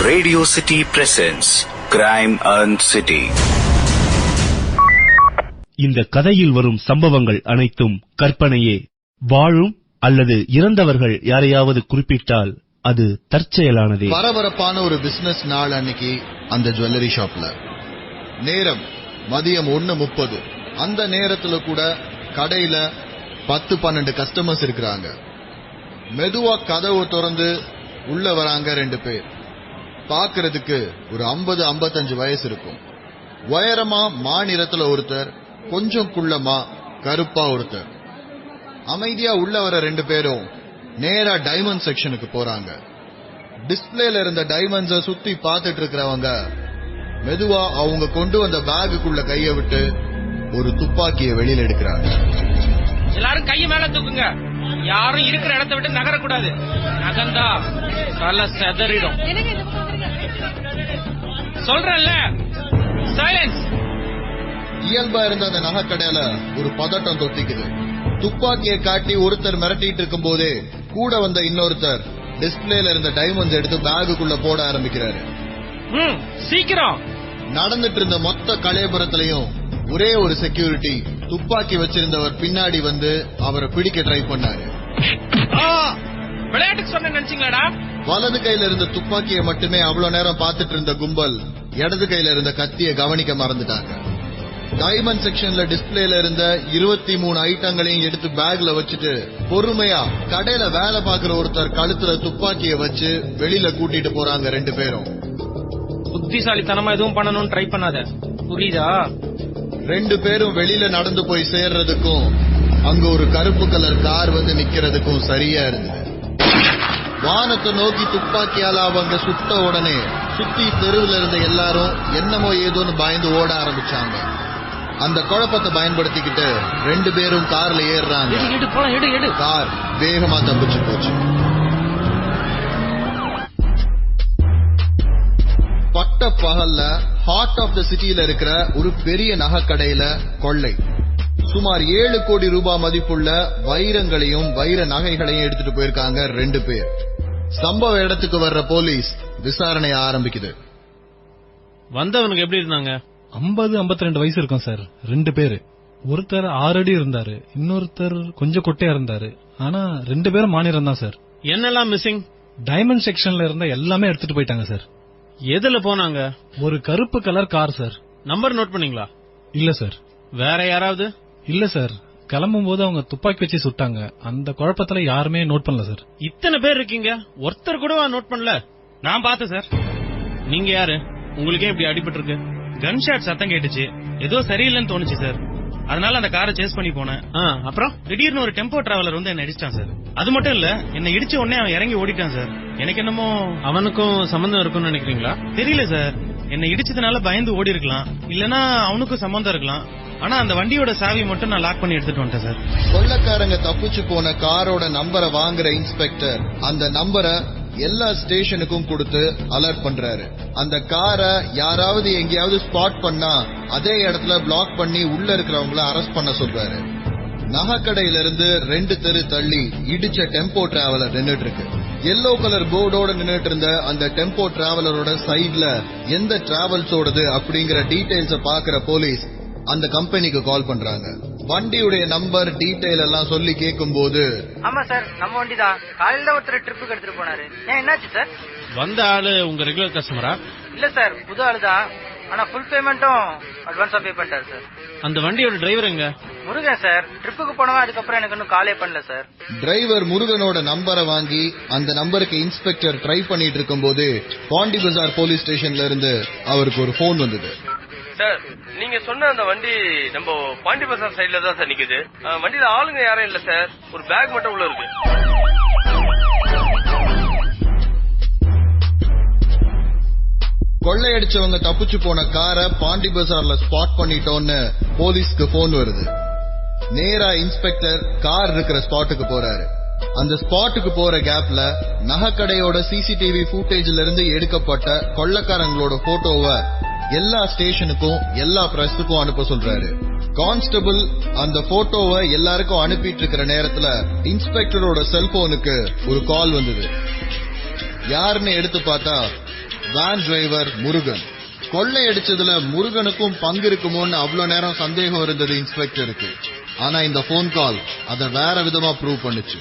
Radio City presents Crime and City. இந்த கதையில் வரும் சம்பவங்கள் அனைத்தும் கற்பனையே. வாழும் அல்லது இறந்தவர்கள் யாரையாவது குறிப்பிட்டால் அது தற்செயலானதே. பரபரப்பான ஒரு பிசினஸ் நாள் அன்னைக்கு அந்த ஜுவல்லரி ஷாப்ல. நேரம் மதியம் 1:30. அந்த நேரத்துல கூட கடையில 10-12 கஸ்டமர்ஸ் இருக்கிறாங்க. மெதுவா கதவு திறந்து உள்ள வராங்க 2 பேர். பாக்குறதுக்கு ஒரு 50-55 வயசு இருக்கும். உயரமா மாநிறத்துல ஒருத்தர், கொஞ்சம் குள்ளமா கருப்பா ஒருத்தர். அமைதியா உள்ள வர 2 பேரும் நேரா டைமண்ட் செக்ஷனுக்கு போறாங்க. டிஸ்பிளேல இருந்த டைமண்ட்ஸ சுத்தி பாத்துட்டு இருக்கிறவங்க மெதுவா அவங்க கொண்டு வந்த பேக்குக்குள்ள கைய விட்டு ஒரு துப்பாக்கியை வெளியில எடுக்கிறாங்க. எல்லாரும் கைய மேல தூக்குங்க. யாரும் இருக்கிற இடத்தை விட்டு நகரக்கூடாது. நகர்ந்தா தலை செதறிடும். சொல்றேன்ல, சைலன்ஸ். இயல்பா இருந்த அந்த நகைக்கடையில ஒரு பதட்டம் தொத்திக்குது. துப்பாக்கியை காட்டி ஒருத்தர் மிரட்டிட்டு இருக்கும் போதே கூட வந்த இன்னொருத்தர் டிஸ்பிளேல இருந்த டைமண்ட்ஸ் எடுத்து பேக்குக்குள்ள போட ஆரம்பிக்கிறாரு. சீக்கிரம். நடந்துட்டு இருந்த மொத்த கலையபுரத்திலையும் ஒரே ஒரு செக்யூரிட்டி துப்பாக்கி வச்சிருந்தவர் பின்னாடி வந்து அவரை பிடிக்க ட்ரை பண்ணாரு. விளையாட்டுக்கு சொன்ன நினைச்சீங்களாடா? வலது கையில இருந்த துப்பாக்கியை மட்டுமே அவ்வளவு நேரம் பாத்துட்டு இருந்த கும்பல் இடது கையில இருந்த கத்தியை கவனிக்க மறந்துட்டாங்க. டைமண்ட் செக்ஷன்ல டிஸ்பிளேல இருந்த 23 ஐட்டங்களையும் எடுத்து பேக்ல வச்சுட்டு பொறுமையா கடையில வேலை பாக்குற ஒருத்தர் கழுத்துல துப்பாக்கிய வச்சு வெளியில கூட்டிட்டு போறாங்க 2 பேரும். புத்திசாலித்தனமா எதுவும் பண்ணணும்னு ட்ரை பண்ணாத, புரியுதா? 2 பேரும் வெளியில நடந்து போய் சேர்றதுக்கும் அங்க ஒரு கருப்பு கலர் கார் வந்து நிக்கிறதுக்கும் சரியா இருந்தது. வானத்தை நோக்கி துப்பாக்கியால அவங்க சுட்ட உடனே சுத்தி தெருவில் இருந்த எல்லாரும் என்னமோ ஏதோன்னு பயந்து ஓட ஆரம்பிச்சாங்க. அந்த குழப்பத்தை பயன்படுத்திக்கிட்டு 2 பேரும் கார்ல ஏறுறாங்க. கார் வேகமா தப்பிச்சு போச்சு. பட்ட பகல்ல ஹார்ட் ஆஃப் த சிட்டியில இருக்கிற ஒரு பெரிய நகைக்கடையில கொள்ளை. சுமார் 7 கோடி ரூபாய் மதிப்புள்ள வைரங்களையும் வைர நகைகளையும் எடுத்துட்டு போயிருக்காங்க 2 பேர். சம்பவ இடத்துக்கு வர்ற போலீஸ் விசாரணை ஆரம்பிக்குது. வந்தவனுக்கு எப்படி இருந்தாங்க? 50-52 வயசு இருக்கும் சார். 2 பேரு. ஒருத்தர் 6 அடி இருந்தாரு, இன்னொருத்தர் கொஞ்சம் கொட்டையா இருந்தாரு. ஆனா 2 பேரும் மாநிலம் தான் சார். என்னெல்லாம் மிஸ்ஸிங்? டைமண்ட் செக்ஷன்ல இருந்த எல்லாமே எடுத்துட்டு போயிட்டாங்க சார். எதுல போனாங்க? ஒரு கருப்பு colour car sir. Number note பண்ணீங்களா? இல்ல சார். வேற யாராவது? இல்ல சார். கிளம்பும் போது அவங்க துப்பாக்கி வச்சு சுட்டாங்க. அந்த குழப்பத்துல யாருமே நோட் பண்ணல சார். இத்தனை பேர் இருக்கீங்க, ஒருத்தர் கூட நோட் பண்ணல? நான் பார்த்தேன் சார். நீங்க யாரு? உங்களுக்கே இப்படி அடிபட்டு இருக்கு? கன் ஷாட் சத்தம் கேட்டுச்சு, ஏதோ சரியில்லைன்னு தோணுச்சு சார். அதனால அந்த காரை சேஸ் பண்ணி போனேன். அப்புறம் திடீர்னு ஒரு டெம்போ டிராவலர் வந்து என்ன இடிச்சிட்டான் சார். அது மட்டும் இல்ல, என்ன இடிச்ச உடனே அவன் இறங்கி ஓடிட்டான் சார். எனக்கு என்னமோ அவனுக்கும் சம்பந்தம் இருக்கும்னு நினைக்கிறீங்களா? தெரியல சார். என்ன இடிச்சதுனால பயந்து ஓடி இருக்கலாம், இல்லனா அவனுக்கும் சம்பந்தம் இருக்கலாம். ஆனா அந்த வண்டியோட சாவி மட்டும் நான் லாக் பண்ணி எடுத்துட்டு வந்துட்டேன் சார். கொள்ளக்காரங்க தப்பிச்சு போன காரோட நம்பரை வாங்குற இன்ஸ்பெக்டர் அந்த நம்பரை எல்லா ஸ்டேஷனுக்கும் கொடுத்து அலர்ட் பண்றாரு. அந்த காரை யாராவது எங்கேயாவது ஸ்பாட் பண்ணா அதே இடத்துல பிளாக் பண்ணி உள்ள இருக்கிறவங்கள அரெஸ்ட் பண்ண சொல்றாரு. நகைக்கடையில இருந்து 2 தெரு தள்ளி இடிச்ச டெம்போ டிராவலர் நின்னுட்டு இருக்கு. எல்லோ கலர் போர்டோட நின்னுட்டு இருந்த அந்த டெம்போ டிராவலரோட சைட்ல எந்த டிராவல்ஸோடது அப்படிங்கிற டீடைல்ஸ பாக்குற போலீஸ் அந்த கம்பெனிக்கு கால் பண்றாங்க. வண்டியுடைய நம்பர் டீடைல் எல்லாம் சொல்லி கேட்கும் போது, ஆமா சார், நம்ம வண்டி தான். காலையில ஒருத்தர் ட்ரிப்புக்கு எடுத்துட்டு போனாரு. என்னாச்சு சார்? வந்த ஆளு உங்க ரெகுலர் கஸ்டமரா? இல்ல சார், புது ஆளு தான். ஆனா ஃபுல் பேமெண்ட்டும் அட்வான்ஸா பே பண்ணிட்டாரு சார். அந்த வண்டியோட டிரைவர் எங்க? முருகன் சார். ட்ரிப்புக்கு போனவன் அதுக்கப்புறம் எனக்கு இன்னும் காலே பண்ணல சார். டிரைவர் முருகனோட நம்பரை வாங்கி அந்த நம்பருக்கு இன்ஸ்பெக்டர் ட்ரை பண்ணிட்டு இருக்கும் போது பாண்டி பஜார் போலீஸ் ஸ்டேஷன்ல இருந்து அவருக்கு ஒரு போன் வந்தது. சார், நீங்க சொன்ன அந்த வண்டி நம்ம பாண்டி பசார் சைட்ல தான் சார் நிக்குது. வண்டியில ஆளுங்க யாரும் இல்ல சார், ஒரு பேக் மட்டும் உள்ள இருக்கு. கொள்ளையடிச்சவங்க தப்பிச்சு போன காரை பாண்டி பசார்ல ஸ்பாட் பண்ணிட்டோன்னு போலீஸ்க்கு போன் வருது. நேரா இன்ஸ்பெக்டர் கார் இருக்கிற ஸ்பாட்டுக்கு போறாரு. அந்த ஸ்பாட்டுக்கு போற கேப்ல நகைக்கடையோட சிசிடிவி ஃபுட்டேஜ்ல இருந்து எடுக்கப்பட்ட கொள்ளைக்காரங்களோட போட்டோவை எல்லா ஸ்டேஷனுக்கும் எல்லா பிரஸுக்கும் அனுப்ப சொல்றாரு. கான்ஸ்டபிள் அந்த போட்டோவை எல்லாருக்கும் அனுப்பிட்டு இருக்கிற நேரத்துல இன்ஸ்பெக்டரோட செல்போனுக்கு ஒரு கால் வந்தது. யாருன்னு எடுத்து பார்த்தா வேன் டிரைவர் முருகன். கொள்ளையடிச்சதுல முருகனுக்கும் பங்கு இருக்குமோன்னு அவ்வளவு நேரம் சந்தேகம் இருந்தது இன்ஸ்பெக்டருக்கு. ஆனா இந்த போன் கால் அத வேற விதமா ப்ரூவ் பண்ணுச்சு.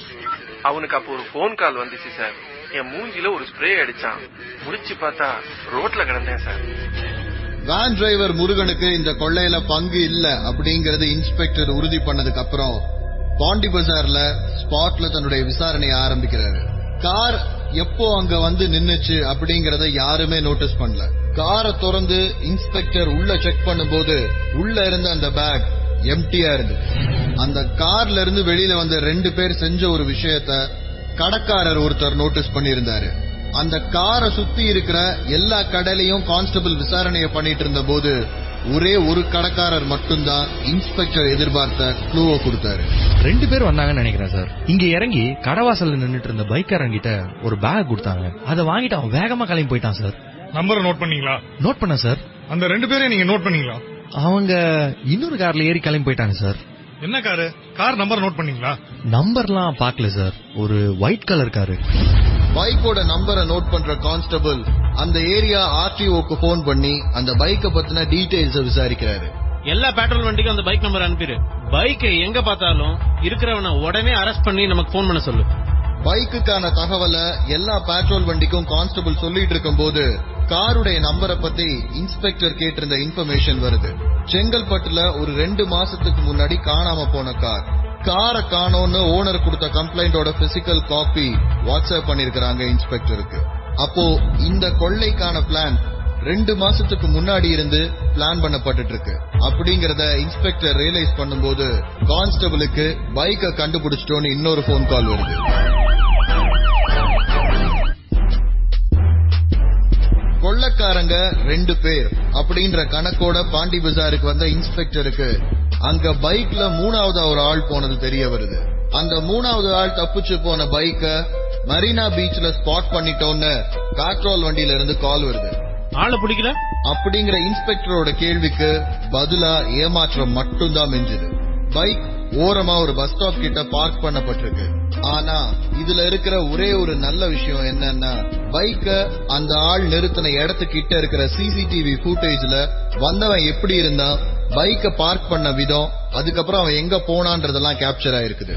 அவனுக்கு அப்போ ஒரு போன் கால் வந்துச்சு சார். என் மூஞ்சில ஒரு ஸ்ப்ரே அடிச்சான். முடிச்சு பார்த்தா ரோட்ல கிடந்தேன் சார். வேன் டிரைவர் முருகனுக்கு இந்த கொள்ளையில பங்கு இல்ல அப்படிங்கறது இன்ஸ்பெக்டர் உறுதி பண்ணதுக்கு அப்புறம் பாண்டி பஜார்ல ஸ்பாட்ல தன்னுடைய விசாரணையை ஆரம்பிக்கிறாரு. கார் எப்போ அங்க வந்து நின்னுச்சு அப்படிங்கறத யாருமே நோட்டீஸ் பண்ணல. காரை திறந்து இன்ஸ்பெக்டர் உள்ள செக் பண்ணும்போது உள்ள இருந்த அந்த பேக் எம்டியா இருந்தது. அந்த கார்ல இருந்து வெளியில வந்த 2 பேர் செஞ்ச ஒரு விஷயத்த கடைக்காரர் ஒருத்தர் நோட்டீஸ் பண்ணியிருந்தாரு. அந்த காரை சுத்தி இருக்கிற எல்லா கடையிலையும் கான்ஸ்டபிள் விசாரணையை பண்ணிட்டு இருந்த போது ஒரே ஒரு கடைக்காரர் மட்டும்தான் இன்ஸ்பெக்டர் எதிர்பார்த்த க்ளூவை கொடுத்தாரு. 2 பேர் வந்தாங்கன்னு நினைக்கிறேன் சார். இங்க இறங்கி கடவாசல்ல நின்னுட்டு இருந்த பைக்காரங்கிட்ட ஒரு பேக் கொடுத்தாங்க. அதை வாங்கிட்டு அவன் வேகமா கிளம்பி போயிட்டான் சார். நம்பரை நோட் பண்ணீங்களா? நோட் பண்ண சார். அந்த 2 பேரையும் நீங்க நோட் பண்ணீங்களா? அவங்க இன்னொரு கார்ல ஏறி கிளம்பி போயிட்டாங்க சார். என்ன காரு? கார் நம்பர் நோட் பண்ணீங்களா? நம்பர்லாம் பாக்கல சார். ஒரு ஒயிட் கலர் காரு. பைக்கோட நம்பரை நோட் பண்ற கான்ஸ்டபிள் அந்த ஏரியா ஆர்டிஓக்கு போன் பண்ணி அந்த பைக்கை பத்தின டீடைல்ஸ் விசாரிக்கிறாரு. எல்லா பெட்ரோல் வண்டிக்கும் அந்த பைக் நம்பர் அனுப்பிடு. பைக்கை எங்க பார்த்தாலும் இருக்கிறவனை உடனே அரெஸ்ட் பண்ணி நமக்கு போன் பண்ண சொல்லு. பைக்குக்கான தகவலை எல்லா பெட்ரோல் வண்டிக்கும் கான்ஸ்டபிள் சொல்லிட்டு இருக்கும் போது காருடைய நம்பரை பத்தி இன்ஸ்பெக்டர் கேட்டிருந்த இன்ஃபர்மேஷன் வருது. செங்கல்பட்டுல ஒரு 2 மாசத்துக்கு முன்னாடி காணாம போன காரை காணோன்னு ஓனர் கொடுத்த கம்ப்ளைண்டோட பிசிக்கல் காப்பி வாட்ஸ்அப் பண்ணிருக்காங்க இன்ஸ்பெக்டருக்கு. அப்போ இந்த கொள்ளைக்கான பிளான் 2 மாசத்துக்கு முன்னாடி இருந்து பிளான் பண்ணப்பட்டு இருக்கு அப்படிங்கறத இன்ஸ்பெக்டர் ரியலைஸ் பண்ணும்போது கான்ஸ்டபிளுக்கு பைக்கை கண்டுபிடிச்சிட்டோன்னு இன்னொரு போன் கால் வருது. கொள்ளைக்காரங்க 2 பேர் அப்படின்ற கணக்கோட பாண்டி பஜாருக்கு வந்த இன்ஸ்பெக்டருக்கு அங்க பைக்ல 3வது ஒரு ஆள் போனது தெரிய வருது. அந்த 3வது ஆள் தப்பிச்சு போன பைக்க மரீனா பீச்ல ஸ்பாட் பண்ணிட்டோன்னு பெட்ரோல் வண்டியில இருந்து கால் வருது. ஆளை பிடிக்கல அப்படிங்கிற இன்ஸ்பெக்டரோட கேள்விக்கு பதிலா ஏமாற்றம் மட்டும்தான் மிஞ்சுது. பைக் ஓரமா ஒரு பஸ் ஸ்டாப் கிட்ட பார்க் பண்ணப்பட்டிருக்கு. ஆனா இதுல இருக்கிற ஒரே ஒரு நல்ல விஷயம் என்னன்னா பைக்க அந்த ஆள் நிறுத்தின இடத்துக்கிட்ட இருக்கிற சிசிடிவி ஃபுட்டேஜ்ல வந்தவன் எப்படி இருந்தா, பைக்க பார்க் பண்ண விதம், அதுக்கப்புறம் அவன் எங்க போனான்றதெல்லாம் கேப்சர் ஆயிருக்குது.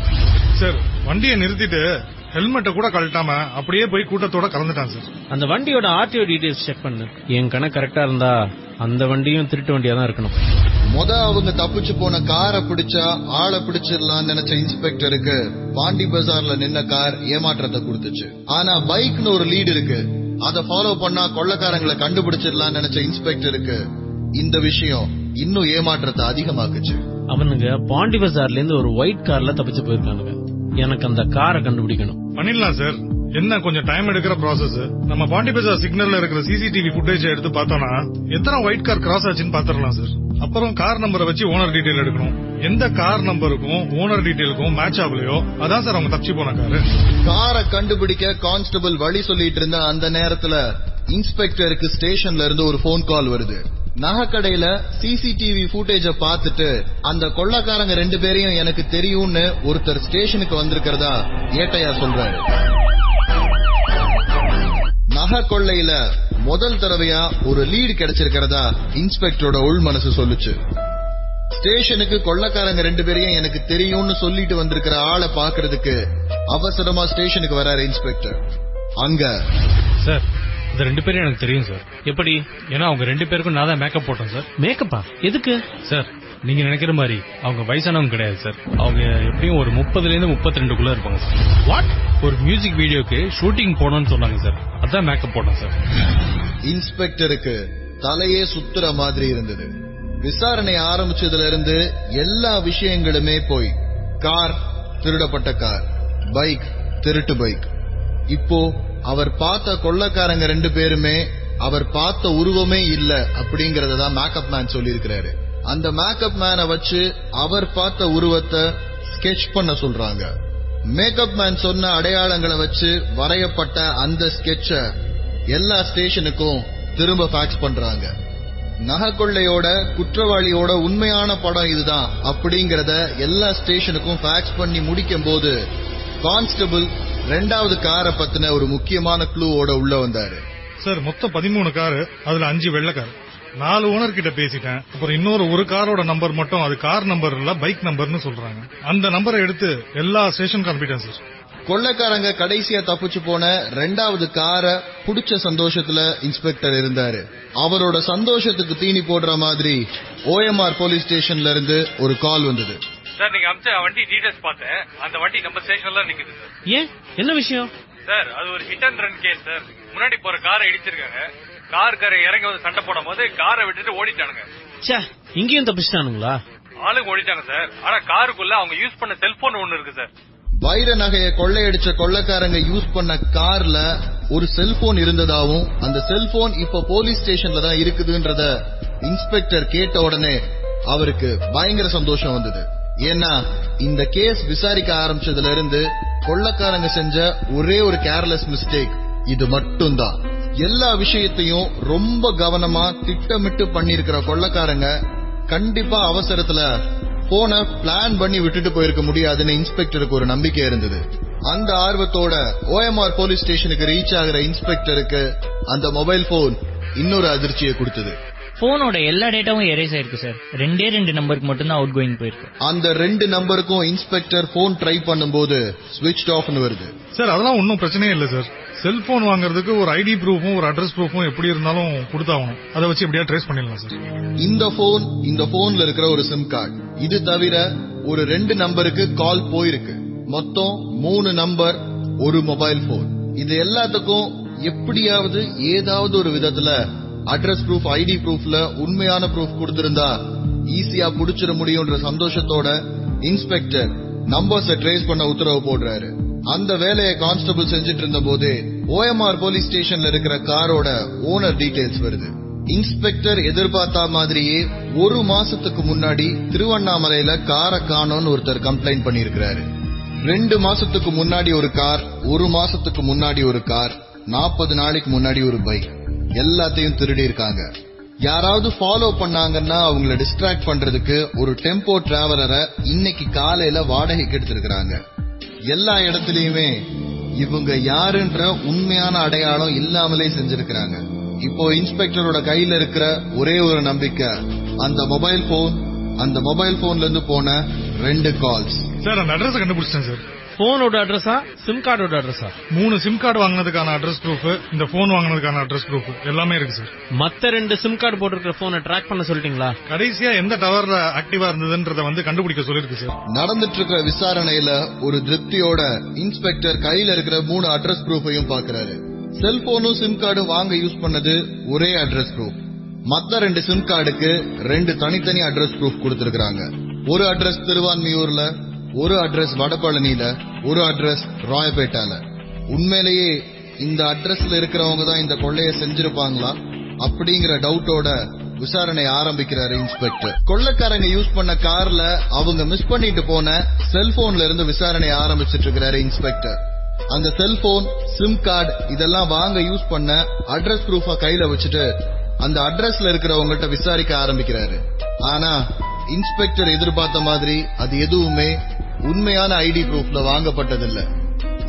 சார், வண்டியை நிறுத்திட்டு ஹெல்மெட்டை கூட கழட்டாம அப்படியே போய் கூட்டத்தோட கலந்துட்டான் சார். அந்த வண்டியோட ஆர்டிஓ டீடைல்ஸ் செக் பண்ணு. என் கணக்கு கரெக்டா இருந்தா அந்த வண்டியும் திருட்டு வண்டியா தான் இருக்கணும். அவங்க தப்பிச்சு போன காரை பிடிச்சா ஆளை பிடிச்சிடலாம் நினைச்ச இன்ஸ்பெக்டருக்கு பாண்டி பஜார்ல நின்ன கார் ஏமாற்றத்தை கொடுத்துச்சு. ஆனா பைக்னு ஒரு லீடு இருக்கு, அதை ஃபாலோ பண்ணா கொள்ளைக்காரங்களை கண்டுபிடிச்சிடலாம் நினைச்ச இன்ஸ்பெக்டருக்கு இந்த விஷயம் இன்னும் ஏமாற்றத்தை அதிகமாக்குச்சு. அவனுங்க பாண்டி பஜார்ல இருந்து ஒரு ஒயிட் கார்ல தப்பிச்சு போயிருக்கானுங்க. எனக்கு அந்த காரை கண்டுபிடிக்கணும். பண்ணிடலாம் சார். என்ன கொஞ்சம் டைம் எடுக்கிற ப்ராசஸ். நம்ம பாண்டி பஜார் சிக்னல்ல இருக்கிற சிசிடிவி ஃபுட்டேஜ் எடுத்து பார்த்தோம்னா எத்தனை ஒயிட் கார் கிராஸ் ஆச்சுன்னு பாத்துடலாம் சார். அப்புறம் கார் நம்பரை வச்சு ஓனர் டீடைல் எடுக்கணும். எந்த கார் நம்பருக்கும் ஓனர் டீடைலுக்கும் மேட்ச் ஆகலையோ அதான் சார் அவங்க தப்பிச்சு போன காரு. காரை கண்டுபிடிக்க கான்ஸ்டபிள் வழி சொல்லிட்டு இருந்த அந்த நேரத்துல இன்ஸ்பெக்டருக்கு ஸ்டேஷன்ல இருந்து ஒரு போன் கால் வருது. நகைக்கடையில சிசிடிவி ஃபுட்டேஜ பார்த்துட்டு அந்த கொள்ளைக்காரங்க 2 பேரையும் எனக்கு தெரியும்னு ஒருத்தர் ஸ்டேஷனுக்கு வந்திருக்கிறதா ஏட்டையா சொல்றாரு. நகை கொள்ளையில முதல் தடவையா ஒரு லீடு கிடைச்சிருக்கிறதா இன்ஸ்பெக்டரோட உள் மனசு சொல்லுச்சு. ஸ்டேஷனுக்கு கொள்ளைக்காரங்க 2 பேரையும் எனக்கு தெரியும்னு சொல்லிட்டு வந்திருக்கிற ஆளை பாக்குறதுக்கு அவசரமா ஸ்டேஷனுக்கு வராரு இன்ஸ்பெக்டர். அங்க சார், இந்த 2 பேரும் எனக்கு தெரியும் சார். எப்படி? ஏன்னா அவங்க 2 பேருக்கும் நான் தான் மேக்கப் போட்டேன் சார். மேக்கப்பா? எதுக்கு சார்? நீங்க நினைக்கிற மாதிரி அவங்க வயசானவங்க கிடையாது சார். அவங்க எப்படியும் ஒரு 30ல இருந்து 32க்குள்ள இருப்பாங்க சார். வாட்? ஒரு மியூசிக் வீடியோக்கு ஷூட்டிங் போனோம்னு சொன்னாங்க சார். அதான் மேக்கப் போட்டேன் சார். இன்ஸ்பெக்டருக்கு தலையே சுத்துற மாதிரி இருந்தது. விசாரணை ஆரம்பிச்சதுல இருந்து எல்லா விஷயங்களுமே போய் கார் திருடப்பட்ட கார், பைக் திருட்டு பைக். இப்போ அவர் பார்த்த கொள்ளைக்காரங்க 2 பேருமே அவர் பார்த்த உருவமே இல்ல அப்படிங்கறதான் மேக்கப் மேன் சொல்லி இருக்கிறாரு. அந்த மேக்கப் மேனை வச்சு அவர் பார்த்த உருவத்தை ஸ்கெட்ச் பண்ண சொல்றாங்க. மேக்கப் மேன் சொன்ன அடையாளங்களை வச்சு வரையப்பட்ட அந்த ஸ்கெட்ச எல்லா ஸ்டேஷனுக்கும் திரும்ப ஃபேக்ஸ் பண்றாங்க. நகைக்கொள்ளையோட குற்றவாளியோட உண்மையான படம் இதுதான் அப்படிங்கறத எல்லா ஸ்டேஷனுக்கும் ஃபேக்ஸ் பண்ணி முடிக்கும் போது கான்ஸ்டபிள் ரெண்டாவது காரை பத்தின ஒரு முக்கியமான க்ளூவோட உள்ள வந்தாரு. சார் மொத்தம் 13 காரு, அதுல 5 வெள்ளை கார். 4 ஓனர் கிட்ட பேசிட்டேன். அப்புறம் இன்னொரு ஒரு காரோட நம்பர் மட்டும் அது கார் நம்பர் இல்ல பைக் நம்பர்னு சொல்றாங்க. அந்த நம்பரை எடுத்து எல்லா ஸ்டேஷனுக்கு அனுப்பிட்டேன் சார். கொள்ளைக்காரங்க கடைசியா தப்பிச்சு போன ரெண்டாவது காரை புடிச்ச சந்தோஷத்துல இன்ஸ்பெக்டர் இருந்தாரு. அவரோட சந்தோஷத்துக்கு தீனி போடுற மாதிரி OMR போலீஸ் ஸ்டேஷன்ல இருந்து ஒரு கால் வந்தது. சார் நீங்க அமிச்ச வண்டி டீடைல்ஸ் பார்த்தேன். அந்த வண்டி நம்ம ஸ்டேஷன்ல நிக்குது சார். ஏன் என்ன விஷயம் சார் அது ஒரு hit and run case sir. முன்னாடி போற காரை இடிச்சிருக்காங்க. காரை இறங்கி வந்து சண்டை போடும் போது காரை விட்டுட்டு ஓடிட்டானுங்க. இங்கேயும் தப்பிச்சிட்டானுங்களா? ஆளுங்க ஓடிட்டாங்க சார். ஆனா காருக்குள்ள அவங்க யூஸ் பண்ண செல்போன் ஒண்ணு இருக்கு சார். வைர நகையை கொள்ளையடிச்ச கொள்ளைக்காரங்க யூஸ் பண்ண கார்ல ஒரு செல்போன் இருந்ததாவும் அந்த செல்போன் இப்ப போலீஸ் ஸ்டேஷன்ல தான் இருக்குதுன்றத இன்ஸ்பெக்டர் கேட்ட உடனே அவருக்கு பயங்கர சந்தோஷம் வந்தது. ஏன்னா இந்த கேஸ் விசாரிக்க ஆரம்பிச்சதுல இருந்து கொள்ளைக்காரங்க செஞ்ச ஒரே ஒரு கேர்லெஸ் மிஸ்டேக் இது மட்டும்தான். எல்லா விஷயத்தையும் ரொம்ப கவனமா திட்டமிட்டு பண்ணிருக்கிற கொள்ளைக்காரங்க கண்டிப்பா அவசரத்துல போன பிளான் பண்ணி விட்டுட்டு போயிருக்க முடியாதுன்னு இன்ஸ்பெக்டருக்கு ஒரு நம்பிக்கை இருந்தது. அந்த ஆர்வத்தோட OMR போலீஸ் ஸ்டேஷனுக்கு ரீச் ஆகிற இன்ஸ்பெக்டருக்கு அந்த மொபைல் போன் இன்னொரு அதிர்ச்சியை கொடுத்தது. போனோட எல்லா டேட்டாவும் எரேஸ் ஆயிருக்கு சார். 2 நம்பருக்கு மட்டும் தான் அவுட் கோயிங் போயிருக்கு. அந்த 2 நம்பருக்கும் இன்ஸ்பெக்டர் போன் ட்ரை பண்ணும்போது ஸ்விட்ச் ஆஃப்னு வருது. சார் அதெல்லாம் ஒன்னும் பிரச்சனையே இல்ல சார். செல்போன் வாங்குறதுக்கு ஒரு ஐடி ப்ரூஃபும் ஒரு அட்ரஸ் ப்ரூஃபும் எப்படி இருந்தாலும் கொடுத்தாகணும். அதை வச்சு எப்படியா ட்ரேஸ் பண்ணிடலாம் சார். இந்த போன்ல இருக்கிற ஒரு சிம் கார்டு இது தவிர ஒரு 2 நம்பருக்கு கால் போயிருக்கு. மொத்தம் 3 நம்பர், ஒரு மொபைல் போன். இது எல்லாத்துக்கும் எப்படியாவது ஏதாவது ஒரு விதத்துல அட்ரஸ் ப்ரூஃப் ஐடி ப்ரூஃப்ல உண்மையான ப்ரூஃப் கொடுத்திருந்தா ஈஸியா புடிச்சிட முடியும்ன்ற சந்தோஷத்தோட இன்ஸ்பெக்டர் நம்பர்ஸை ட்ரேஸ் பண்ண உத்தரவு போடுறாரு. அந்த வேலையை கான்ஸ்டபிள் செஞ்சுட்டு இருந்த போதே OMR போலீஸ் ஸ்டேஷன்ல இருக்கிற காரோட ஓனர் டீடைல்ஸ் வருது. இன்ஸ்பெக்டர் எதிர்பார்த்த மாதிரியே 1 மாசத்துக்கு முன்னாடி திருவண்ணாமலையில காரை காணோம்னு ஒருத்தர் கம்ப்ளைண்ட் பண்ணிருக்கிறாரு. 2 மாசத்துக்கு முன்னாடி ஒரு கார், 1 மாசத்துக்கு முன்னாடி ஒரு கார், 40 நாளைக்கு முன்னாடி ஒரு பைக், எல்லாத்தையும் திருடி இருக்காங்க. யாராவது ஃபாலோ பண்ணாங்கன்னா அவங்கள டிஸ்ட்ராக்ட் பண்றதுக்கு ஒரு டெம்போ டிராவலரை இன்னைக்கு காலையில வாடகைக்கு எடுத்திருக்கிறாங்க. எல்லா இடத்துலயுமே இவங்க யாருன்ற உண்மையான அடையாளம் இல்லாமலே செஞ்சிருக்கிறாங்க. இப்போ இன்ஸ்பெக்டரோட கையில இருக்கிற ஒரே ஒரு நம்பிக்கை அந்த மொபைல் போன்ல இருந்து போன 2 கால்ஸ். சார் அந்த அட்ரஸ் கண்டுபிடிச்சேன் சார். போனோட அட்ரஸா சிம் கார்டோட அட்ரஸா? 3 சிம் கார்டு வாங்கினதுக்கான அட்ரஸ் ப்ரூஃப், இந்த போன் வாங்கினதுக்கான அட்ரஸ் ப்ரூஃப் எல்லாமே இருக்கு சார். மத்த 2 சிம் கார்டு போட்டிருக்கிற போனை ட்ராக் பண்ண சொல்லிட்டீங்களா? கடைசியா எந்த டவர்ல ஆக்டிவா இருந்ததுன்றத வந்து கண்டுபிடிக்க சொல்லிருக்கு சார். நடந்துட்டு இருக்கிற விசாரணையில ஒரு திருப்தியோட இன்ஸ்பெக்டர் கையில இருக்கிற 3 அட்ரஸ் ப்ரூஃபையும் பாக்குறாரு. செல்போனும் சிம் கார்டும் வாங்க யூஸ் பண்ணது ஒரே அட்ரஸ் ப்ரூஃப். மத்த 2 சிம் கார்டுக்கு 2 தனித்தனி அட்ரஸ் ப்ரூஃப் கொடுத்திருக்காங்க. ஒரு அட்ரஸ் திருவான்மியூர்ல, ஒரு அட்ரஸ் வடபழனியில, ஒரு அட்ரஸ் ராயப்பேட்டால. உண்மையிலேயே இந்த அட்ரஸ்ல இருக்கிறவங்க தான் இந்த கொள்ளைய செஞ்சிருப்பாங்களா அப்படிங்கிற டவுட்டோட விசாரணை ஆரம்பிக்கிறாரு இன்ஸ்பெக்டர். கொள்ளைக்காரங்க யூஸ் பண்ண கார்ல அவங்க மிஸ் பண்ணிட்டு போன செல்போன்ல இருந்து விசாரணை ஆரம்பிச்சிட்டு இருக்கிறாரு இன்ஸ்பெக்டர். அந்த செல்போன், சிம் கார்டு இதெல்லாம் வாங்க யூஸ் பண்ண அட்ரஸ் ப்ரூஃப கையில வச்சுட்டு அந்த அட்ரஸ்ல இருக்கிறவங்கள்ட்ட விசாரிக்க ஆரம்பிக்கிறாரு. ஆனா இன்ஸ்பெக்டர் எதிர்பார்த்த மாதிரி அது எதுவுமே உண்மையான ஐடி ப்ரூஃப்ல வாங்கப்பட்டதில்ல.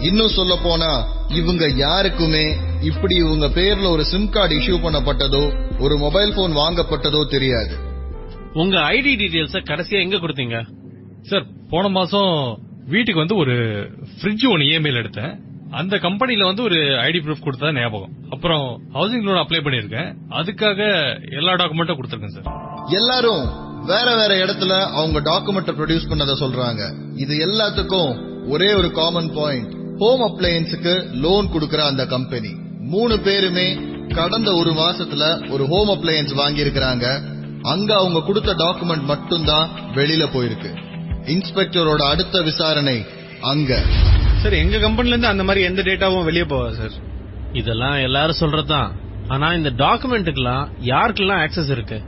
இன்னும் சொல்ல போனா இவங்க யாருக்குமே இப்படி இவங்க பேர்ல ஒரு சிம் கார்டு இஷ்யூ பண்ணப்பட்டதோ ஒரு மொபைல் போன் வாங்கப்பட்டதோ தெரியாது. உங்க ஐடி டீடைல்ஸ கடைசியா எங்க கொடுத்தீங்க சார்? போன மாசம் வீட்டுக்கு வந்து ஒரு ஃப்ரிட்ஜ் ஒன்னு இமெயில் எடுத்தேன். அந்த கம்பெனில வந்து ஒரு ஐடி ப்ரூஃப் கொடுத்தா ஞாபகம். அப்புறம் ஹவுசிங் லோன் அப்ளை பண்ணிருக்கேன். அதுக்காக எல்லா டாக்குமெண்ட்டும் கொடுத்திருக்கேன் சார். எல்லாரும் வேற வேற இடத்துல அவங்க டாக்குமெண்ட் ப்ரொடியூஸ் பண்ணத சொல்றாங்க. இது எல்லாத்துக்கும் ஒரே ஒரு காமன் பாயிண்ட், ஹோம் அப்ளையன்ஸுக்கு லோன் கொடுக்கற அந்த கம்பெனி. 3 பேருமே கடந்த 1 மாசத்துல ஒரு ஹோம் அப்ளையன்ஸ் வாங்கி இருக்கிறாங்க. அங்க அவங்க கொடுத்த டாக்குமெண்ட் மட்டும்தான் வெளியில போயிருக்கு. இன்ஸ்பெக்டரோட அடுத்த விசாரணை அங்க. சார் எங்க கம்பெனில இருந்து அந்த மாதிரி எந்த டேட்டாவும் வெளியே போகாது சார். இதெல்லாம் எல்லாரும் சொல்றதுதான். ஆனா இந்த டாக்குமெண்ட்டுக்கெல்லாம் யாருக்கெல்லாம் ஆக்சஸ் இருக்கு?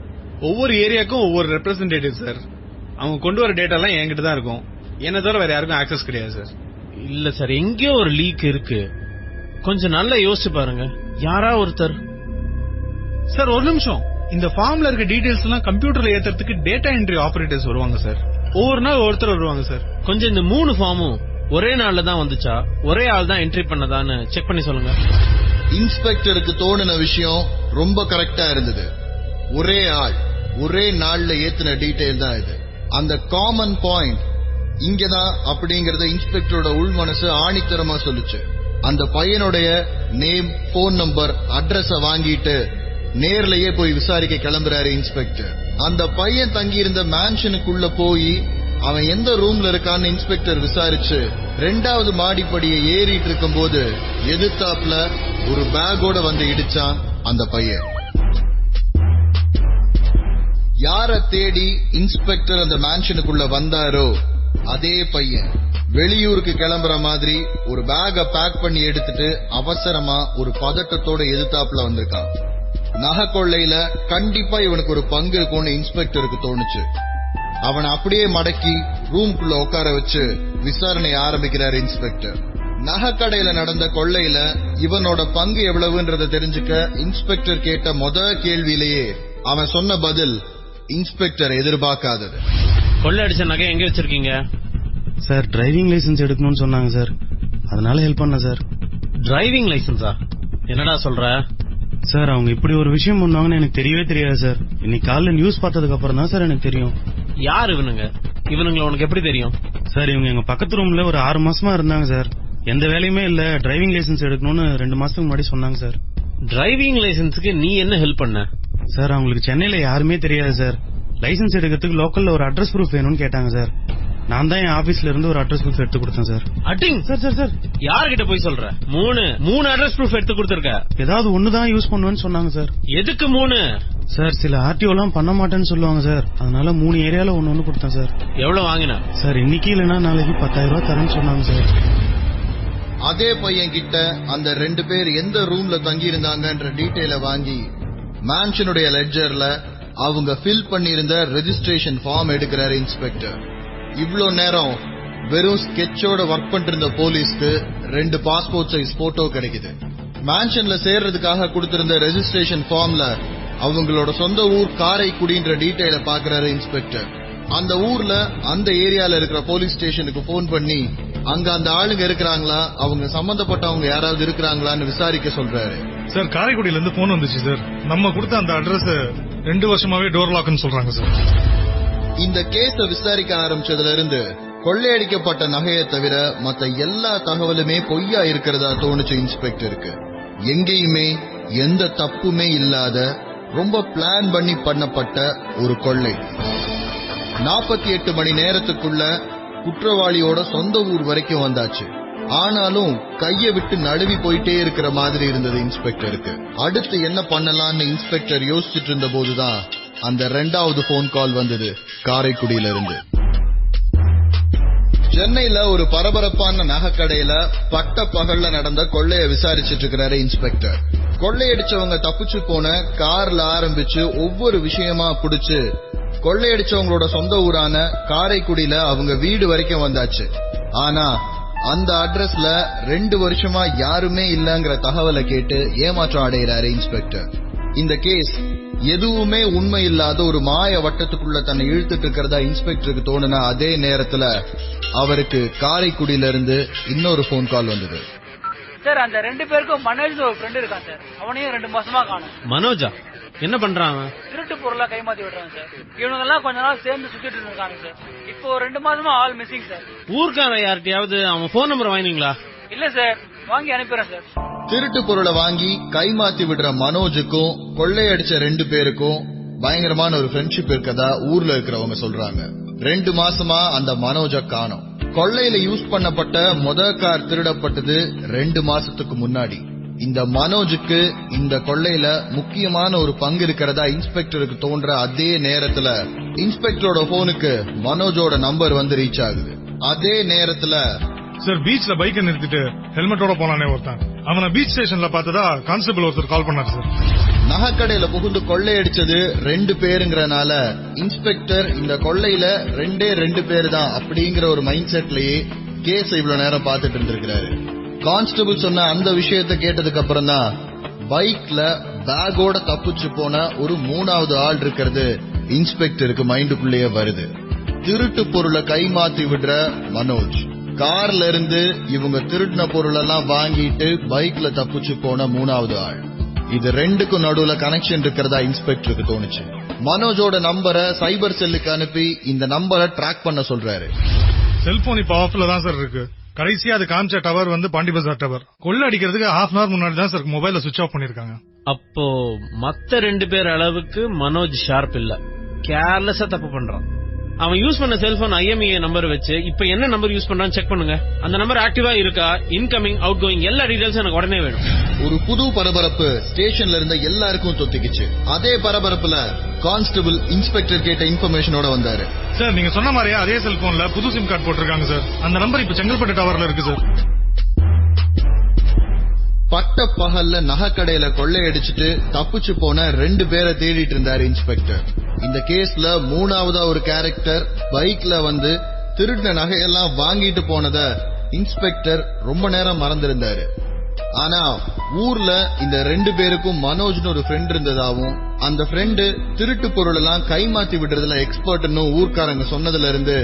ஒவ்வொரு ஏரியாக்கும் ஒவ்வொரு ரெப்ரசன்டேட்டிவ் சார். அவங்க கொண்டு வர டேட்டா எல்லாம் என்கிட்ட தான் இருக்கும். என்ன தவிர வேற யாருக்கும் ஆக்சஸ் கிடையாது சார். இல்ல சார், எங்கேயோ ஒரு லீக் இருக்கு. கொஞ்சம் நல்லா யோசிச்சு பாருங்க. யாரா ஒருத்தர். சார் ஒரு நிமிஷம், இந்த ஃபார்ம்ல இருக்க டீடைல்ஸ் எல்லாம் கம்ப்யூட்டர்ல ஏத்துறதுக்கு டேட்டா என்ட்ரி ஆபரேட்டர்ஸ் வருவாங்க சார். ஒவ்வொரு நாள் ஒருத்தர் வருவாங்க சார். கொஞ்சம் இந்த 3 ஃபார்மும் ஒரே நாள்ல தான் வந்துச்சா, ஒரே ஆள் தான் என்ட்ரி பண்ணதான்னு செக் பண்ணி சொல்லுங்க. இன்ஸ்பெக்டருக்கு தோணுன விஷயம் ரொம்ப கரெக்டா இருந்தது. ஒரே ஆள் ஒரே நாள்ல ஏத்தின டீடைல் தான் இது. அந்த காமன் பாயிண்ட் இங்கதான் அப்படிங்கறத இன்ஸ்பெக்டரோட உள் மனசு ஆணித்தரமா சொல்லுச்சு. அந்த பையனுடைய நேம், போன் நம்பர், அட்ரஸ வாங்கிட்டு நேர்லயே போய் விசாரிக்க கிளம்புறாரு இன்ஸ்பெக்டர். அந்த பையன் தங்கியிருந்த மேன்ஷனுக்குள்ள போய் அவன் எந்த ரூம்ல இருக்கான்னு இன்ஸ்பெக்டர் விசாரிச்சு 2வது மாடிப்படியை ஏறிட்டு இருக்கும் போது எதிர்த்தாப்புல ஒரு பேக்கோட வந்து இடிச்சான் அந்த பையன். யார தேடி இன்ஸ்பெக்டர் அந்த மேன்ஷனுக்குள்ள வந்தாரோ அதே பையன் வெளியூருக்கு கிளம்புற மாதிரி ஒரு பேக பேக் பண்ணி எடுத்துட்டு அவசரமா ஒரு பதட்டத்தோட எதிர்த்தாப்புல வந்திருக்கான். நகை கொள்ளையில கண்டிப்பா இவனுக்கு ஒரு பங்கு இருக்கும்னு இன்ஸ்பெக்டருக்கு தோணுச்சு. அவனை அப்படியே மடக்கி ரூம்குள்ள உட்கார வச்சு விசாரணை ஆரம்பிக்கிறார் இன்ஸ்பெக்டர். நகை கடையில நடந்த கொள்ளையில இவனோட பங்கு எவ்வளவுன்றத தெரிஞ்சுக்க இன்ஸ்பெக்டர் கேட்ட கேள்வியிலேயே அவன் சொன்ன பதில் இன்ஸ்பெக்டர் எதிர்பார்க்காதது. கொள்ளை அடிச்ச நகை எங்க வச்சிருக்கீங்க? சார், டிரைவிங் லைசன்ஸ் எடுக்கணும்னு சொன்னாங்க சார், அதனால ஹெல்ப் பண்ண சார். டிரைவிங் லைசன்ஸா? என்னடா சொல்ற? சார், அவங்க இப்படி ஒரு விஷயம் பண்ணாங்கன்னு எனக்கு தெரியவே தெரியாது சார். இன்னைக்கு காலைல நியூஸ் பார்த்ததுக்கு அப்புறம் தான் சார் எனக்கு தெரியும். யார் இவனுங்க? இவனுங்களை உனக்கு எப்படி தெரியும்? சார், இவங்க எங்க பக்கத்து ரூம்ல ஒரு 6 மாசமா இருந்தாங்க சார். எந்த வேலையுமே இல்ல, டிரைவிங் லைசன்ஸ் எடுக்கணும்னு 2 மாசத்துக்கு முன்னாடி சொன்னாங்க சார். டிரைவிங் லைசன்ஸுக்கு நீ என்ன ஹெல்ப் பண்ண? சார், அவங்களுக்கு சென்னையில யாருமே தெரியாது சார். லைசன்ஸ் எடுக்கிறதுக்கு லோக்கல்ல ஒரு அட்ரஸ் ப்ரூஃப் வேணும்னு கேட்டாங்க சார். நான் தான் என் ஆபீஸ்ல இருந்து ஒரு அட்ரஸ் ப்ரூஃப் எடுத்து கொடுத்தேன் sir. Adding sir sir sir யார்கிட்ட போய் சொல்ற? 3 அட்ரஸ் ப்ரூஃப் எடுத்து கொடுத்திருக்க. ஏதாவது ஒண்ணுதான் யூஸ் பண்ணுவேன்னு சொன்னாங்க சார். எதுக்கு 3? சார், சில ஆர்டிஓ எல்லாம் பண்ண மாட்டேன்னு சொல்லுவாங்க சார், அதனால 3 ஏரியால ஒன்னு கொடுத்தேன் சார். எவ்வளவு வாங்கினா? சார், இன்னைக்கு இல்லைன்னா நாளைக்கு 10,000 ரூபாய் தரேன்னு சொன்னாங்க சார். அதே பையன் கிட்ட அந்த 2 பேர் எந்த ரூம்ல தங்கி இருந்தாங்கன்ற டீடைல வாங்கி மேன்ஷனுடைய லெட்ஜர்ல அவங்க ஃபில் பண்ணியிருந்த ரெஜிஸ்ட்ரேஷன் ஃபார்ம் எடுக்கிறார் இன்ஸ்பெக்டர். இவ்ளோ நேரம் வெறும் ஸ்கெட்சோட ஒர்க் பண்ணிட்டு இருந்த போலீஸ்க்கு 2 பாஸ்போர்ட் சைஸ் போட்டோ கிடைக்குது. மேன்ஷன்ல சேர்றதுக்காக கொடுத்திருந்த ரெஜிஸ்ட்ரேஷன் ஃபார்ம்ல அவங்களோட சொந்த ஊர் காரைக்குடின்ற டீடைல பாக்குறாரு இன்ஸ்பெக்டர். அந்த ஊர்ல அந்த ஏரியால இருக்கிற போலீஸ் ஸ்டேஷனுக்கு போன் பண்ணி அங்க அந்த ஆளுங்க இருக்கிறாங்களா, அவங்க சம்பந்தப்பட்டவங்க யாராவது இருக்கிறாங்களான்னு விசாரிக்க சொல்றாரு. சார், காரைக்குடியில இருந்து போன் வந்துச்சு சார். நம்ம கொடுத்த அந்த அட்ரஸ் 2 வருஷமாவே டோர் லாக்னு சொல்றாங்க சார். இந்த கேஸ விசாரிக்க ஆரம்பிச்சதுல இருந்து கொள்ளையடிக்கப்பட்ட நகையை தவிர மத்த எல்லா தகவலுமே பொய்யா இருக்கிறதா தோணுச்சு இன்ஸ்பெக்டருக்கு. எங்கேயுமே எந்த தப்புமே இல்லாத ரொம்ப பிளான் பண்ணி பண்ணப்பட்ட ஒரு கொள்ளை. 48 மணி நேரத்துக்குள்ள குற்றவாளியோட சொந்த ஊர் வரைக்கும் வந்தாச்சு. ஆனாலும் கைய விட்டு நழுவி போயிட்டே இருக்கிற மாதிரி இருந்தது இன்ஸ்பெக்டருக்கு. அடுத்து என்ன பண்ணலாம்னு இன்ஸ்பெக்டர் யோசிச்சுட்டு இருந்த போதுதான் அந்த 2வது போன் கால் வந்தது காரைக்குடியில இருந்து. சென்னையில ஒரு பரபரப்பான நகைக்கடையில பட்ட பகல்ல நடந்த கொள்ளைய விசாரிச்சுட்டு இருக்கிறாரு இன்ஸ்பெக்டர். கொள்ளையடிச்சவங்க தப்பிச்சு போன கார்ல ஆரம்பிச்சு ஒவ்வொரு விஷயமா புடிச்சு கொள்ளையடிச்சவங்களோட சொந்த ஊரான காரைக்குடியில அவங்க வீடு வரைக்கும் வந்தாச்சு. ஆனா அந்த அட்ரஸ்ல 2 வருஷமா யாருமே இல்லங்கிற தகவலை கேட்டு ஏமாற்றம் அடைகிறாரு இன்ஸ்பெக்டர். இந்த கேஸ் எதுவுமே உண்மை இல்லாத ஒரு மாய வட்டத்துக்குள்ள தன்னை இழுத்துட்டு இருக்கிறதா இன்ஸ்பெக்டருக்கு தோணுனா அதே நேரத்துல அவருக்கு காரைக்குடியில இருந்து இன்னொரு போன் கால் வந்தது. சார், அந்த 2 பேருக்கும் மனோஜ் ஒரு ஃப்ரெண்ட் இருக்கான் சார். அவனையும் 2 மாசமா காணும். மனோஜா? என்ன பண்றான்? திருட்டு பொருளா கைமாத்தி விடுறான் சார். இவனுங்க எல்லாம் கொஞ்ச நாள் சேர்ந்து சுத்திட்டு இருக்காங்க சார். இப்போ 2 மாசமா ஆல் மிஸ்ஸிங் சார். ஊர்க்கார யார்கிட்டயாவது அவன் போன் நம்பர் வாங்கினீங்களா? இல்ல சார், வாங்கி அனுப்பிடுறேன் சார். திருட்டு பொருளை வாங்கி கைமாத்தி விடுற மனோஜுக்கும் கொள்ளையடிச்ச 2 பேருக்கும் பயங்கரமான ஒரு ஃப்ரெண்ட்ஷிப் இருக்கதா ஊர்ல இருக்கிறவங்க சொல்றாங்க. 2 மாசமா அந்த மனோஜ காணோம். கொள்ளையில யூஸ் பண்ணப்பட்ட கார் திருடப்பட்டது 2 மாசத்துக்கு முன்னாடி. இந்த மனோஜுக்கு இந்த கொள்ளையில முக்கியமான ஒரு பங்கு இருக்கிறதா இன்ஸ்பெக்டருக்கு தோன்ற அதே நேரத்துல இன்ஸ்பெக்டரோட போனுக்கு மனோஜோட நம்பர் வந்து ரீச் ஆகுது. அதே நேரத்துல சார், பீச்ல பைக்கை நிறுத்திட்டு ஹெல்மெட்டோட போனானே ஒருத்தன், அவனை பீச் ஸ்டேஷன்ல பார்த்ததா கான்ஸ்டபிள் ஒருத்தர் கால் பண்ணாரு சார். நகைக்கடையில புகுந்து கொள்ளையடிச்சது 2 பேருங்கிறனால இன்ஸ்பெக்டர் இந்த கொள்ளையில 2 பேரு தான் அப்படிங்கிற ஒரு மைண்ட் செட்லயே கேஸ் இவ்வளவு நேரம் பார்த்துட்டு இருந்திருக்கிறாரு. கான்ஸ்டபிள் சொன்ன அந்த விஷயத்த கேட்டதுக்கு அப்புறம் தான் பைக்ல பேக்கோட தப்பிச்சு போன ஒரு 3வது ஆள் இருக்கிறது இன்ஸ்பெக்டருக்கு மைண்டுக்குள்ளேயே வருது. திருட்டு பொருளை கைமாத்தி விடுற மனோஜ். கார்ல இருந்து இவங்க திருடின பொருள் எல்லாம் வாங்கிட்டு பைக்ல தப்பிச்சு போன மூணாவது ஆள். இது ரெண்டுக்கும் நடுவுல கனெக்ஷன் இருக்கிறதா இன்ஸ்பெக்டருக்கு தோணுச்சு. மனோஜோட நம்பரை சைபர் செல்லுக்கு அனுப்பி இந்த நம்பரை ட்ராக் பண்ண சொல்றாரு. செல்போன் இப்ப ஆஃப்ல தான் சார் இருக்கு. கடைசியா அது காமிச்ச டவர் வந்து பாண்டி பஜார் டவர். கொள்ள அடிக்கிறதுக்கு ஹாஃப் அன் அவர் முன்னாடி தான் சார் மொபைல சுவிட்ச் ஆஃப் பண்ணிருக்காங்க. அப்போ மத்த 2 பேர் அளவுக்கு மனோஜ் ஷார்ப் இல்ல, கேர்லெஸ்ஸா தப்பு பண்றான். அவன் யூஸ் பண்ண செல்போன் IMEI நம்பர் வச்சு இப்ப என்ன நம்பர் யூஸ் பண்றான்னு செக் பண்ணுங்க. அந்த நம்பர் ஆக்டிவா இருக்கா, இன்கமிங் அவுட் கோயிங் எல்லா டீடைல்ஸும் எனக்கு உடனே வேணும். ஒரு புது பரபரப்பு ஸ்டேஷன்ல இருந்த எல்லாருக்கும் தொத்திக்கிச்சு. அதே பரபரப்புல கான்ஸ்டபிள் இன்ஸ்பெக்டர் கேட்ட இன்ஃபர்மேஷனோட வந்தாரு. சார் நீங்க சொன்ன மாதிரியே அதே செல்போன்ல புது சிம் கார்டு போட்டிருக்காங்க சார். அந்த நம்பர் இப்ப செங்கல்பட்டு டவர்ல இருக்கு சார். பட்ட பகல்ல நகைக்கடையில கொள்ளையடிச்சிட்டு தப்பிச்சு போன 2 பேரை தேடிட்டு இருந்தாரு இன்ஸ்பெக்டர். இந்த கேஸ்ல மூணாவதா ஒரு கேரக்டர் பைக்ல வந்து திருடின நகையெல்லாம் வாங்கிட்டு போனத இன்ஸ்பெக்டர் ரொம்ப நேரம் மறந்திருந்தாரு. ஆனா ஊர்ல இந்த 2 பேருக்கும் மனோஜ்னு ஒரு ஃப்ரெண்ட் இருந்ததாவும், அந்த ஃப்ரெண்டு திருட்டு பொருள் எல்லாம் கைமாத்தி விடுறதுல எக்ஸ்பர்ட்னு ஊர்க்காரங்க சொன்னதுல இருந்து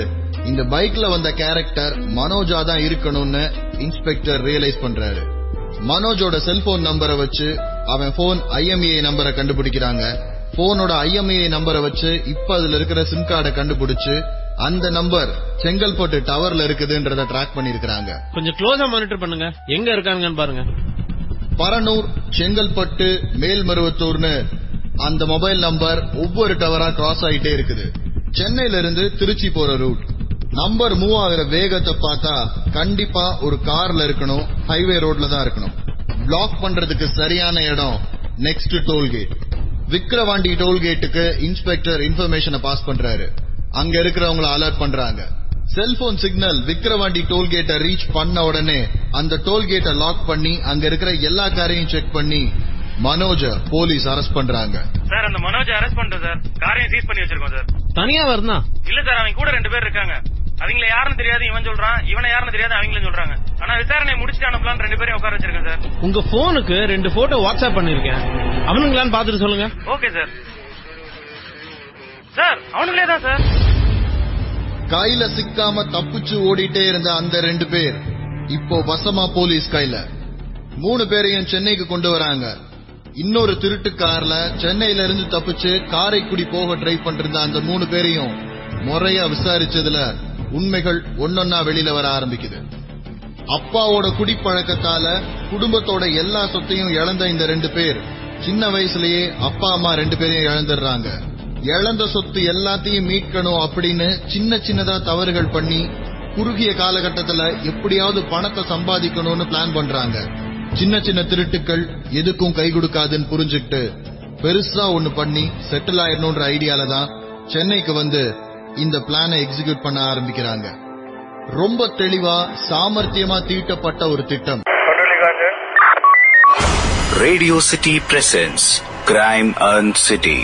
இந்த பைக்ல வந்த கேரக்டர் மனோஜா தான் இருக்கணும்னு இன்ஸ்பெக்டர் ரியலைஸ் பண்றாரு. மனோஜோட செல்போன் நம்பரை வச்சு அவன் போன் IMEI நம்பரை கண்டுபிடிக்கிறாங்க. போனோட IMEI நம்பரை வச்சு இப்ப அதுல இருக்கிற சிம் கார்டை கண்டுபிடிச்சு அந்த நம்பர் செங்கல்பட்டு டவர்ல இருக்குதுன்றத ட்ராக் பண்ணிருக்காங்க. கொஞ்சம் க்ளோஸா மானிட்டர் பண்ணுங்க, எங்க இருக்காங்கன்னு பாருங்க. பரனூர், செங்கல்பட்டு, மேல்மருவத்தூர்னு அந்த மொபைல் நம்பர் ஒவ்வொரு டவரா கிராஸ் ஆயிட்டே இருக்குது. சென்னையில இருந்து திருச்சி போற ரூட். நம்பர் மூவ் ஆகிற வேகத்தை பார்த்தா கண்டிப்பா ஒரு கார்ல இருக்கணும், ஹைவே ரோட்ல தான் இருக்கணும். பிளாக் பண்றதுக்கு சரியான இடம் நெக்ஸ்ட் டோல்கேட். விக்கிரவாண்டி டோல்கேட்டுக்கு இன்ஸ்பெக்டர் இன்ஃபர்மேஷனை பாஸ் பண்றாரு. அங்க இருக்கிறவங்கள அலர்ட் பண்றாங்க. செல்போன் சிக்னல் விக்கிரவாண்டி டோல்கேட்டை ரீச் பண்ண உடனே அந்த டோல்கேட்டை லாக் பண்ணி அங்க இருக்கிற எல்லா காரையும் செக் பண்ணி மனோஜ போலீஸ் அரெஸ்ட் பண்றாங்க. சார் அந்த மனோஜ அரெஸ்ட் பண்றோம் சார். காரையும் சீஸ் பண்ணி வச்சிருக்கோம் சார். தனியா வருதா? இல்ல சார், அவங்க கூட 2 பேர் இருக்காங்க. அவங்கள யாருன்னு தெரியாது இவன் சொல்றான், இவனை யாருன்னு தெரியாது அவங்களும் சொல்றாங்க. ஆனா விசாரணை முடிச்சுட்டு அனுப்பலாம் 2 பேரையும் உட்கார வச்சிருக்கேன் சார். உங்க போனுக்கு 2 போட்டோ வாட்ஸ்அப் பண்ணிருக்கேன், அவனுங்களான்னு பாத்துட்டு சொல்லுங்க. Okay sir. சார் அவனுங்களே தான் சார். கையில சிக்காம தப்பிச்சு ஓடிட்டே இருந்த அந்த 2 பேர் இப்போ வசமா போலீஸ் கையில. 3 பேரையும் சென்னைக்கு கொண்டு வராங்க. இன்னொரு திருட்டு கார்ல சென்னையில இருந்து தப்பிச்சு காரைக்குடி போக ட்ரை பண்ற அந்த 3 பேரையும் முறையா விசாரிச்சதுல உண்மைகள் ஒன்னொன்னா வெளியில வர ஆரம்பிக்குது. அப்பாவோட குடிப்பழக்கத்தால குடும்பத்தோட எல்லா சொத்தையும் இழந்த இந்த 2 பேர் சின்ன வயசுலயே அப்பா அம்மா 2 பேரையும் இழந்துடுறாங்க. இழந்த சொத்து எல்லாத்தையும் மீட்கணும் அப்படின்னு சின்ன சின்னதா தவறுகள் பண்ணி குறுகிய காலகட்டத்துல எப்படியாவது பணத்தை சம்பாதிக்கணும்னு பிளான் பண்றாங்க. சின்ன சின்ன திருட்டுக்கள் எதுக்கும் கை கொடுக்காதுன்னு புரிஞ்சுக்கிட்டு பெருசா ஒண்ணு பண்ணி செட்டில் ஆயிடணும்ன்ற ஐடியால தான் சென்னைக்கு வந்து இந்த பிளானை எக்ஸிக்யூட் பண்ண ஆரம்பிக்கிறாங்க. ரொம்ப தெளிவா சாமர்த்தியமா தீட்டப்பட்ட ஒரு திட்டம். Radio City presents Crime Earned City.